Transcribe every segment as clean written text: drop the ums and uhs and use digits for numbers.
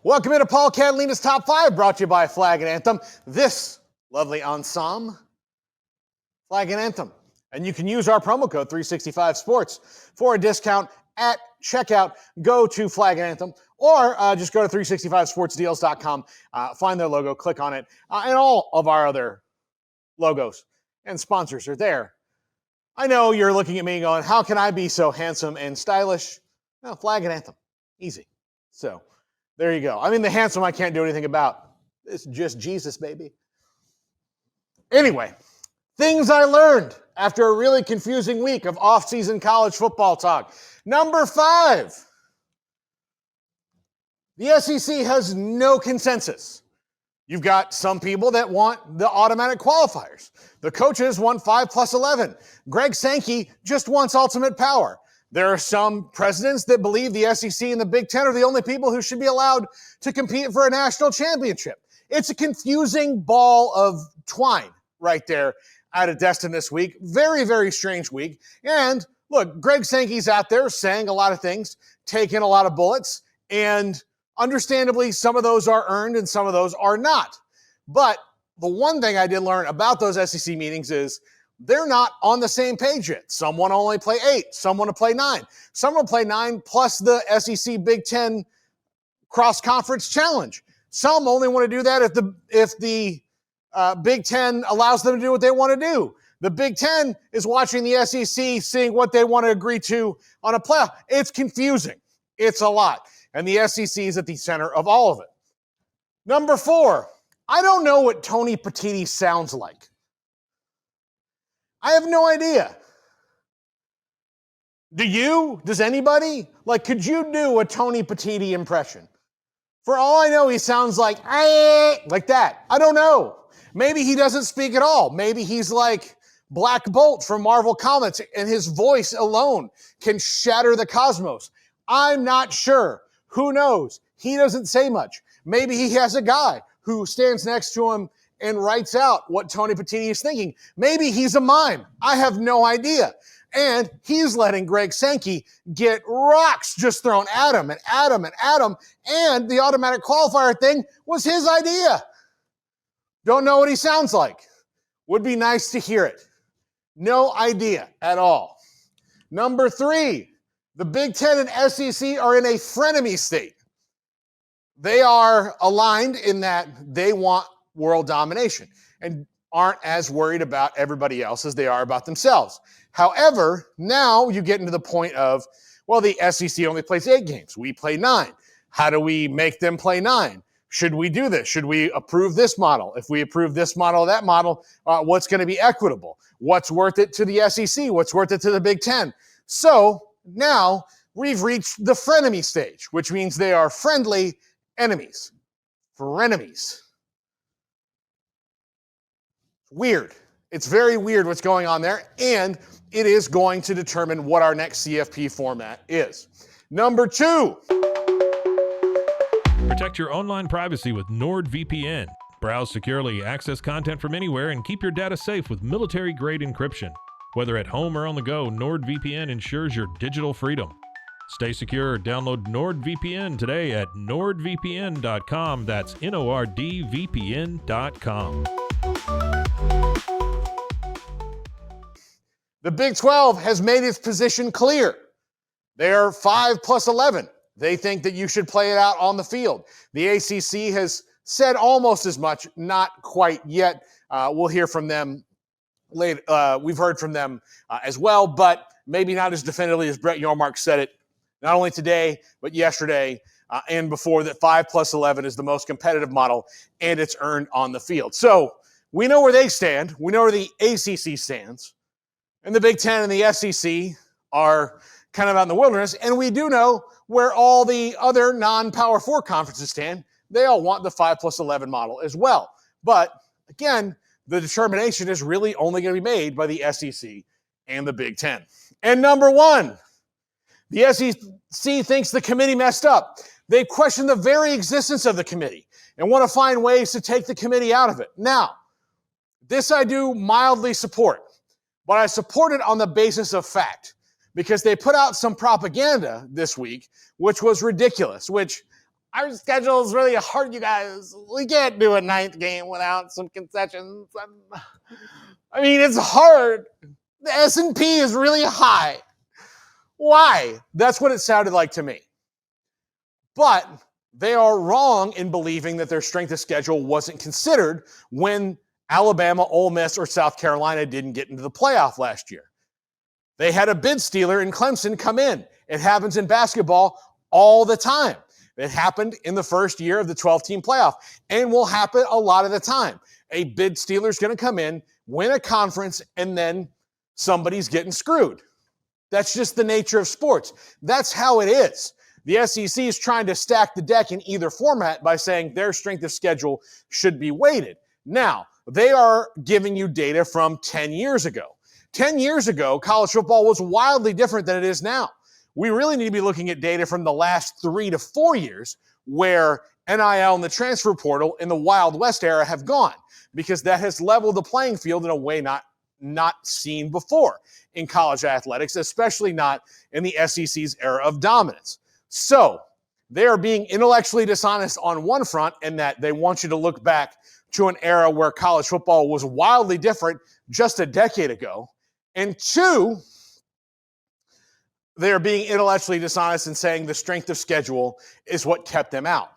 Welcome into Paul Catalina's Top 5, brought to you by Flag and Anthem. This lovely ensemble, Flag and Anthem. And you can use our promo code 365sports for a discount at checkout. Go to Flag and Anthem or just go to 365sportsdeals.com, find their logo, click on it, and all of our other logos and sponsors are there. I know you're looking at me going, how can I be so handsome and stylish? No, Flag and Anthem. Easy. So there you go. I mean, the handsome I can't do anything about. It's just Jesus, baby. Anyway, things I learned after a really confusing week of off-season college football talk. Number 5, the SEC has no consensus. You've got some people that want the automatic qualifiers. The coaches want 5+11. Greg Sankey just wants ultimate power. There are some presidents that believe the SEC and the Big Ten are the only people who should be allowed to compete for a national championship. It's a confusing ball of twine right there out of Destin this week. Very, very strange week. And look, Greg Sankey's out there saying a lot of things, taking a lot of bullets, and understandably, some of those are earned and some of those are not. But the one thing I did learn about those SEC meetings is they're not on the same page yet. Some want to only play 8. Some want to play 9. Some want to play 9 plus the SEC Big Ten cross-conference challenge. Some only want to do that if the Big Ten allows them to do what they want to do. The Big Ten is watching the SEC, seeing what they want to agree to on a playoff. It's confusing. It's a lot. And the SEC is at the center of all of it. Number 4, I don't know what Tony Patini sounds like. I have no idea. Do you? Does anybody? Like, could you do a Tony Patini impression? For all I know, he sounds like that. I don't know. Maybe he doesn't speak at all. Maybe he's like Black Bolt from Marvel Comics, and his voice alone can shatter the cosmos. I'm not sure. Who knows? He doesn't say much. Maybe he has a guy who stands next to him and writes out what Tony Patini is thinking. Maybe he's a mime. I have no idea. And he's letting Greg Sankey get rocks just thrown at him and at him and at him. And the automatic qualifier thing was his idea. Don't know what he sounds like. Would be nice to hear it. No idea at all. Number 3, the Big Ten and SEC are in a frenemy state. They are aligned in that they want world domination and aren't as worried about everybody else as they are about themselves. However, now you get into the point of, well, the SEC only plays 8 games. We play 9. How do we make them play 9? Should we do this? Should we approve this model? If we approve this model or that model, what's going to be equitable? What's worth it to the SEC? What's worth it to the Big Ten? So now we've reached the frenemy stage, which means they are friendly enemies. Frenemies. Weird. It's very weird what's going on there, and it is going to determine what our next CFP format is. Number 2. Protect your online privacy with NordVPN. Browse securely, access content from anywhere, and keep your data safe with military-grade encryption. Whether at home or on the go, NordVPN ensures your digital freedom. Stay secure. Download NordVPN today at nordvpn.com. That's NORDVPN.com. The Big 12 has made its position clear. They are 5+11. They think that you should play it out on the field. The ACC has said almost as much, not quite yet. We'll hear from them later. We've heard from them as well, but maybe not as definitively as Brett Yormark said it, not only today, but yesterday and before, that 5+11 is the most competitive model, and it's earned on the field. So we know where they stand. We know where the ACC stands. And the Big Ten and the SEC are kind of out in the wilderness. And we do know where all the other non-Power 4 conferences stand. They all want the 5+11 model as well. But again, the determination is really only going to be made by the SEC and the Big Ten. And number 1, the SEC thinks the committee messed up. They question the very existence of the committee and want to find ways to take the committee out of it. Now, this I do mildly support. But I support it on the basis of fact, because they put out some propaganda this week, which was ridiculous, which our schedule is really hard, you guys. We can't do a ninth game without some concessions. I mean, it's hard. The S&P is really high. Why? That's what it sounded like to me. But they are wrong in believing that their strength of schedule wasn't considered when Alabama, Ole Miss, or South Carolina didn't get into the playoff last year. They had a bid stealer in Clemson come in. It happens in basketball all the time. It happened in the first year of the 12-team playoff and will happen a lot of the time. A bid stealer is going to come in, win a conference, and then somebody's getting screwed. That's just the nature of sports. That's how it is. The SEC is trying to stack the deck in either format by saying their strength of schedule should be weighted. Now, they are giving you data from 10 years ago. 10 years ago, college football was wildly different than it is now. We really need to be looking at data from the last 3 to 4 years where NIL and the transfer portal in the Wild West era have gone, because that has leveled the playing field in a way not seen before in college athletics, especially not in the SEC's era of dominance. So they are being intellectually dishonest on one front in that they want you to look back to an era where college football was wildly different just a decade ago. And two, they are being intellectually dishonest in saying the strength of schedule is what kept them out.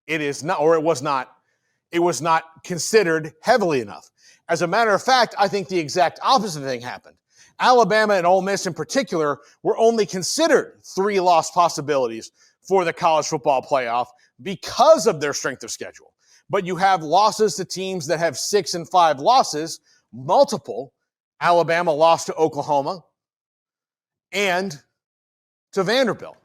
It is not, or it was not considered heavily enough. As a matter of fact, I think the exact opposite thing happened. Alabama and Ole Miss in particular were only considered 3 loss possibilities for the college football playoff because of their strength of schedule. But you have losses to teams that have 6 and 5 losses, multiple. Alabama lost to Oklahoma and to Vanderbilt.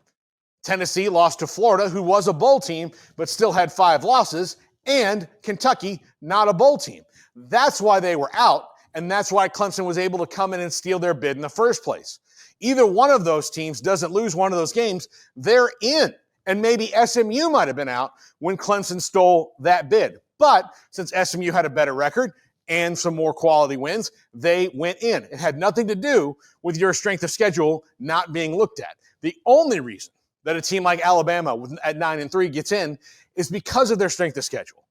Tennessee lost to Florida, who was a bowl team, but still had 5 losses, and Kentucky, not a bowl team. That's why they were out, and that's why Clemson was able to come in and steal their bid in the first place. Either one of those teams doesn't lose one of those games, they're in. And maybe SMU might have been out when Clemson stole that bid. But since SMU had a better record and some more quality wins, they went in. It had nothing to do with your strength of schedule not being looked at. The only reason that a team like Alabama at 9-3 gets in is because of their strength of schedule.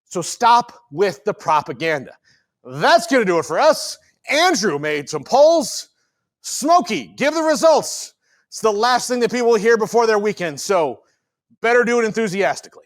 So stop with the propaganda. That's going to do it for us. Andrew made some polls. Smokey, give the results. It's the last thing that people will hear before their weekend, so better do it enthusiastically.